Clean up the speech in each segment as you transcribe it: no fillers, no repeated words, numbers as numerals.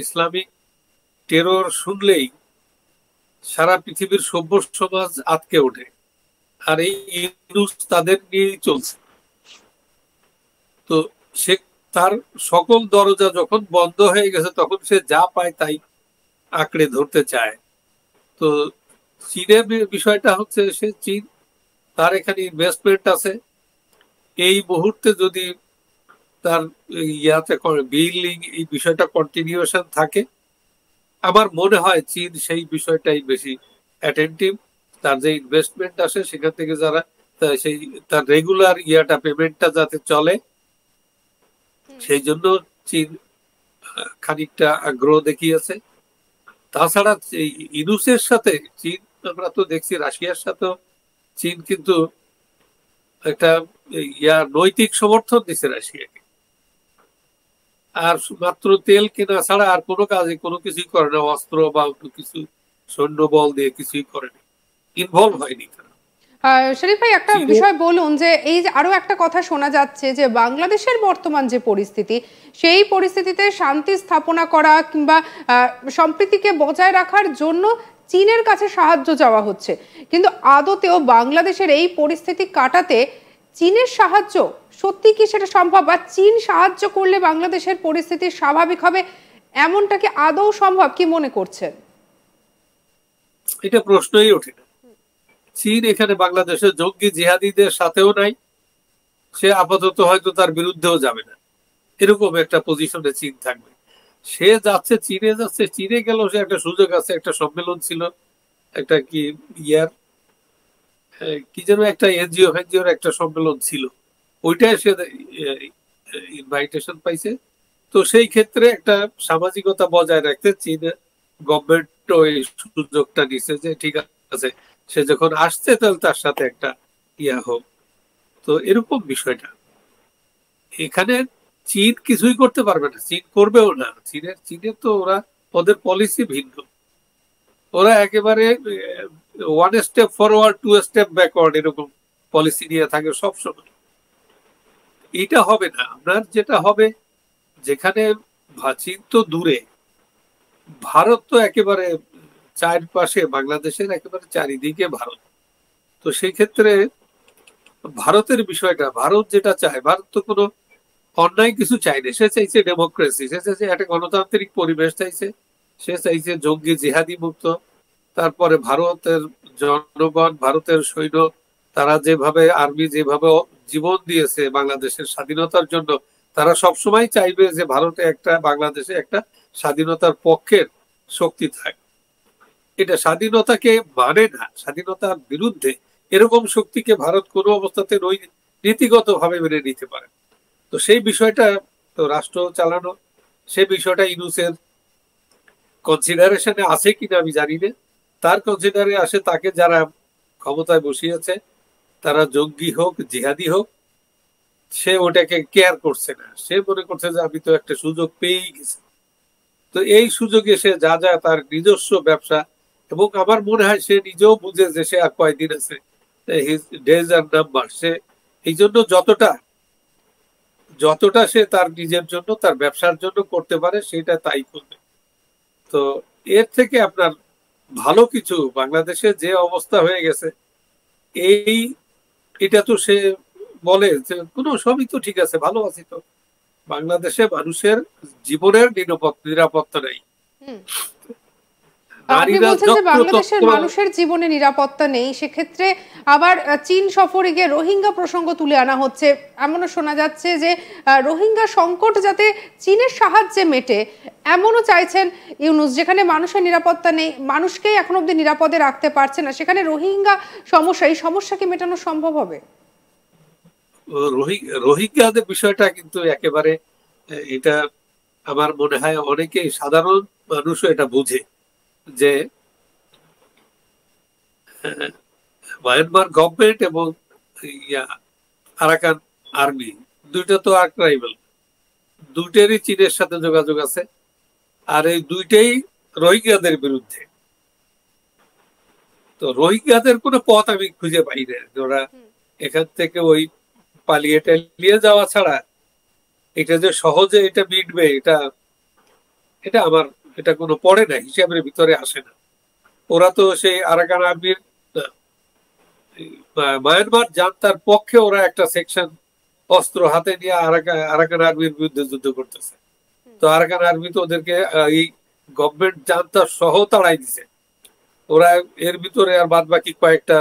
Islamic terror শুনলেই সারা পৃথিবীর সভ্য সমাজ আটকে ওঠে, আর এই ইউনূস তাদের নিয়েই চলছে। তো সে তার সকল দরজা যখন বন্ধ হয়ে গেছে তখন সে যা পায় তাই আঁকড়ে ধরতে চায়। তো চীনের বিষয়টা হচ্ছে, সে চীন তার এখানে ইনভেস্টমেন্ট আছে, এই মুহূর্তে যদি তার ইয়াতে বিল্ডিং এই বিষয়টা কন্টিনিউশন থাকে, আমার মনে হয় চীন সেই বিষয়টাই বেশি অ্যাটেন্টিভ। তার যে ইনভেস্টমেন্ট আসে সেখান থেকে যারা সেই তার রেগুলার ইয়াটা পেমেন্টটা যাতে চলে, সেই জন্য চীন খানিকটা আগ্রহ দেখিয়েছে। তাছাড়া ইউনূসের সাথে চীন, আমরা তো দেখছি রাশিয়ার সাথেও চীন কিন্তু একটা নৈতিক সমর্থন দিচ্ছে রাশিয়াকে, আর মাত্র তেল কেনা ছাড়া আর কোনো কাজে কোনো কিছুই করে না, অস্ত্র বা কিছু সৈন্য বল দিয়ে কিছুই করেনি, ইনভলভ হয়নি। শরীফ ভাই, একটা বিষয় বলুন যে এই যে আরো একটা কথা শোনা যাচ্ছে যে বাংলাদেশের বর্তমান যে পরিস্থিতি, সেই পরিস্থিতিতে শান্তি স্থাপনা করা কিংবা সম্প্রীতিকে বজায় রাখার জন্য চীনের কাছে সাহায্য চাওয়া হচ্ছে, কিন্তু আদতেও বাংলাদেশের এই পরিস্থিতি কাটাতে চীনের সাহায্য সত্যি কি সেটা সম্ভব, বা চীন সাহায্য করলে বাংলাদেশের পরিস্থিতি স্বাভাবিক হবে, এমনটা কি আদৌ সম্ভব, কি মনে করছেন? এটা প্রশ্নই ওঠে না। চীন এখানে বাংলাদেশের জঙ্গি জিহাদিদের সাথেও নাই, সে আপাতত হয়তো তার বিরুদ্ধেও যাবে না, এরকম একটা পজিশনে চীন থাকবে। সে যাচ্ছে, চীনে যাচ্ছে, চীনে গেল সে একটা সুযোগ আছে, একটা সম্মেলন ছিল, একটা কি কি যেন একটা এনজিওর একটা সম্মেলন ছিল, ওইটাই সে ইনভাইটেশন পাইছে। তো সেই ক্ষেত্রে একটা সামাজিকতা বজায় রাখতে চীন গভর্নমেন্ট ওই সুযোগটা নিছে যে ঠিক আছে, সে যখন আসছে তাহলে তার সাথে একটা হোক। তো এরকম বিষয়টা এখানে চীন কিছুই করতে পারবে না, চীন করবেও না। চীনের তো ওদের পলিসি ভিন্ন, ওরা একেবারে one step forward to step backward এরকম পলিসি নিয়ে থাকে সবসময়। এইটা হবে না। আপনার যেটা হবে, যেখানে চীন তো দূরে, ভারত তো একেবারে চারপাশে, বাংলাদেশের একেবারে চারিদিকে ভারত। তো সেই ক্ষেত্রে ভারতের বিষয়টা, ভারত যেটা চায়, ভারত তো কোনো অন্যায় কিছু চাইনি, সে চাইছে ডেমোক্রেসি, সে চাইছে একটা গণতান্ত্রিক পরিবেশ চাইছে, সে চাইছে জঙ্গি জিহাদি মুক্ত। তারপরে ভারতের জনগণ, ভারতের সৈন্য, তারা যেভাবে আর্মি যেভাবে জীবন দিয়েছে বাংলাদেশের স্বাধীনতার জন্য, তারা সবসময় চাইবে যে ভারতে একটা, বাংলাদেশে একটা স্বাধীনতার পক্ষের শক্তি থাকে। এটা স্বাধীনতাকে মানে না, স্বাধীনতার বিরুদ্ধে এরকম শক্তিকে ভারত কোনো অবস্থাতে নীতিগত ভাবে মেনে নিতে পারে। তো সেই বিষয়টা তো রাষ্ট্র চালানো, সেই বিষয়টা ইউনূসের কনসিডারেশনে আছে কিনা আমি জানি না। তার কনসিডারে আসে তাকে যারা ক্ষমতায় বসিয়েছে, তারা জঙ্গি হোক জিহাদি হোক, সে ওটাকে কেয়ার করছে না। সে মনে করছে যে আমি তো একটা সুযোগ পেয়েই গেছি। তো এই সুযোগে সে যা যা তার নিজস্ব ব্যবসা, এবং আমার মনে হয় সে নিজেও বুঝে যে সে আর কয়দিন আছে, হিজ ডেজ আর নাম্বার। সে এই জন্য যতটা সে তার নিজের জন্য, তার ব্যবসার জন্য করতে পারে সেটা তাই করবে। তো এর থেকে আপনার ভালো কিছু, বাংলাদেশে যে অবস্থা হয়ে গেছে, এটা তো সে বলে যে কোনো সবই তো ঠিক আছে, ভালো আছি তো। বাংলাদেশে মানুষের জীবনের নিরাপত্তা নেই। আপনি বলছেন যে বাংলাদেশের মানুষের জীবনে নিরাপত্তা নেই, সেক্ষেত্রে আবার চীন সফরে গিয়ে রোহিঙ্গা প্রসঙ্গ তুলে আনা হচ্ছে। এমনও শোনা যাচ্ছে যে রোহিঙ্গা সংকট যাতে চীনের সাহায্যে মেটে, এমনও চাইছেন ইউনূস। যেখানে মানুষের নিরাপত্তা নেই, মানুষকেই এখন অব্দি নিরাপদে রাখতে পারছে না, সেখানে রোহিঙ্গা সমস্যা, এই সমস্যাকে মেটানো সম্ভব হবে? রোহিঙ্গাদের বিষয়টা কিন্তু একেবারে, এটা আমার মনে হয় অনেকেই, সাধারণ মানুষও এটা বুঝে যে মায়ানমার গভর্নমেন্ট এবং আরাকান আর্মি দুইটা তো আর ট্রাইবাল, দুইটারই চীনের সাথে যোগাযোগ আছে, আর এই দুইটাই রোহিঙ্গাদের বিরুদ্ধে। তো রোহিঙ্গাদের কোনো পথ আমি খুঁজে পাই না, ওরা এখান থেকে ওই পালিয়ে টালিয়ে যাওয়া ছাড়া এটা যে সহজে এটা মিটবে, এটা আমার এটা কোনো পড়ে না, হিসাবের ভিতরে আসে না। ওরা তো সেই আরাকান আর্মির মায়ানমার জান্তার পক্ষে ওরা একটা সেকশন অস্ত্র হাতে নিয়ে আরাকান আর্মির বিরুদ্ধে যুদ্ধ করতেছে। তো আরাকান আর্মি তো ওদেরকে এই গভর্নমেন্ট জান্তা সহ তাড়াই দিছে। ওরা এর ভিতরে আর বাদ বাকি কয়েকটা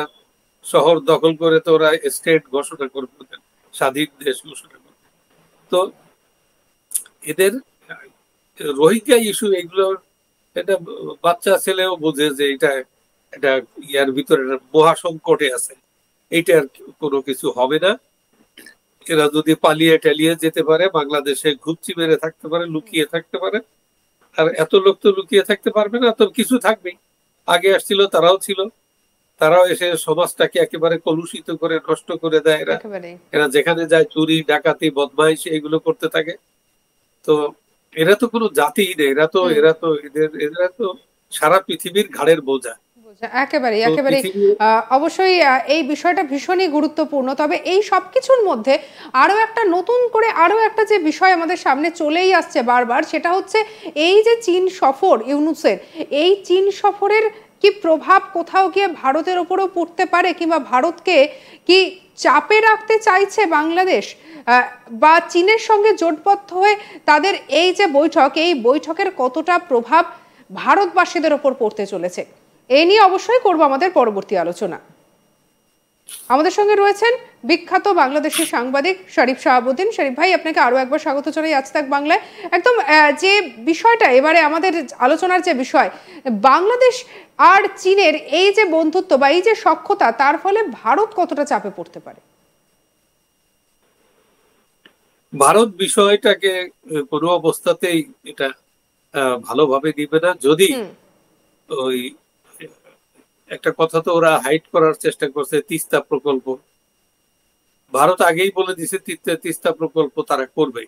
শহর দখল করে তো ওরা স্টেট ঘোষণা করবে, স্বাধীন দেশ ঘোষণা করবে। তো এদের রোহিঙ্গা ইস্যু এগুলো, এটা বাচ্চা ছেলেও বোঝে যে এটা এটা ইয়ার ভিতরে মহাসংকটে আছে, এইটার কোনো কিছু হবে না। এরা যদি পালিয়ে টালিয়ে যেতে পারে, বাংলাদেশে ঘুপচি মেরে থাকতে পারে, লুকিয়ে থাকতে পারে। আর এত লোক তো লুকিয়ে থাকতে পারবে না, তো কিছু থাকবেই। আগে আসছিল তারাও ছিল, তারাও এসে সমাজটাকে একেবারে কলুষিত করে নষ্ট করে দেয়। এরা এরা যেখানে যায় চুরি ডাকাতি বদমাইশ এগুলো করতে থাকে। তো এরা তো কোনো জাতিই নেই, এরা তো সারা পৃথিবীর ঘাড়ের বোঝা। একেবারে একেবারে অবশ্যই এই বিষয়টা ভীষণই গুরুত্বপূর্ণ। তবে এই সবকিছুর মধ্যে আরো একটা নতুন করে আরো একটা যে বিষয় আমাদের সামনে চলেই আসছে বারবার, সেটা হচ্ছে এই যে চীন সফর ইউনূসের, এই চীন সফরের কি প্রভাব কোথাও গিয়ে ভারতের ওপরও পড়তে পারে, কিংবা ভারতকে কি চাপে রাখতে চাইছে বাংলাদেশ, বা চীনের সঙ্গে জোটবদ্ধ হয়ে তাদের এই যে বৈঠক, এই বৈঠকের কতটা প্রভাব ভারতবাসীদের ওপর পড়তে চলেছে, এই নিয়ে অবশ্যই করব আমাদের পরবর্তী আলোচনা। আমাদের সঙ্গে রয়েছেন বিখ্যাত বাংলাদেশি সাংবাদিক শরীফ শাহাবুদ্দিন। শরীফ ভাই, আপনাকে আরো একবার স্বাগত জানাই আজ তাক বাংলায়। একদম যে বিষয়টা এবারে আমাদের আলোচনার যে বিষয়, বাংলাদেশ আর চীনের এই যে বন্ধুত্ব বা এই যে সখ্যতা, তার ফলে ভারত কতটা চাপে পড়তে পারে? ভারত বিষয়টাকে কোনো অবস্থাতেই এটা ভালোভাবে নিবে না। যদি ওই একটা কথা তো ওরা হাইড করার চেষ্টা করছে, তিস্তা প্রকল্প। ভারত আগেই বলে দিছে তিস্তা প্রকল্প তারা করবে।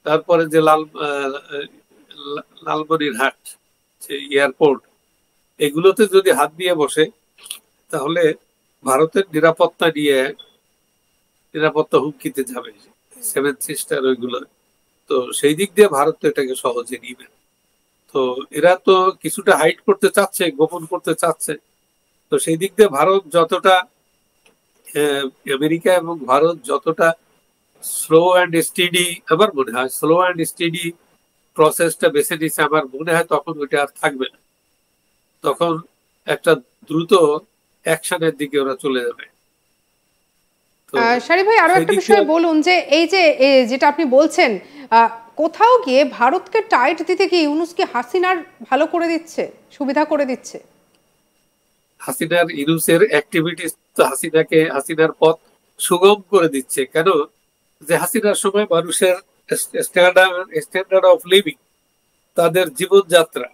তারপরে যে লালমনিরহাট এয়ারপোর্ট, এগুলোতে যদি হাত দিয়ে বসে, তাহলে ভারতের নিরাপত্তা হুমকিতে যাবে, সেভেন সিস্টার ওইগুলো। তো সেই দিক দিয়ে ভারত তো এটাকে সহজে নিবে। তো এরা তো কিছুটা হাইড করতে চাচ্ছে, গোপন করতে চাচ্ছে। তো সেই দিক দিয়ে ভারত যতটা, আমেরিকা এবং ভারত যতটা স্লো অ্যান্ড স্টেডি, আমার মনে হয় স্লো অ্যান্ড স্টেডি প্রসেসটা বেছে নিচ্ছে, আমার মনে হয় তখন ওইটা আর থাকবে না। তখন একটা দ্রুত অ্যাকশনের দিকে ওরা চলে যাবে। শরীফ ভাই, আরো একটা বিষয় বলুন, যে এই যে যেটা আপনি বলছেন, কোথাও গিয়ে ভারতকে টাইট দিতে কি ইউনূস কি হাসিনার ভালো করে দিচ্ছে, সুবিধা করে দিচ্ছে? হাসিনার ইউনূসের অ্যাক্টিভিটিস তো হাসিনার পথ সুগম করে দিচ্ছে। কেন? যে হাসিনার সময় মানুষের স্ট্যান্ডার্ড অফ লিভিং, তাদের জীবনযাত্রা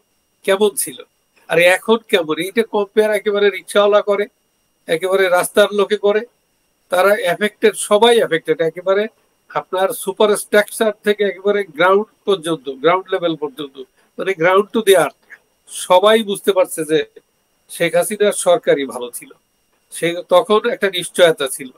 কেমন ছিল, আর এখন কেমন, এইটা কম্পেয়ার একেবারে রিক্সাওয়ালা করে, একেবারে রাস্তার লোকে করে। তারা এফেক্টেড, সবাই এফেক্টেড, একেবারে আপনার সুপার স্ট্রাকচার থেকে একেবারে গ্রাউন্ড পর্যন্ত, গ্রাউন্ড লেভেল পর্যন্ত, মানে গ্রাউন্ড টু দি আর্থ। সবাই বুঝতে পারছে যে শেখ হাসিনার সরকারই ভালো ছিল। তখন একটা নিশ্চয়তা ছিল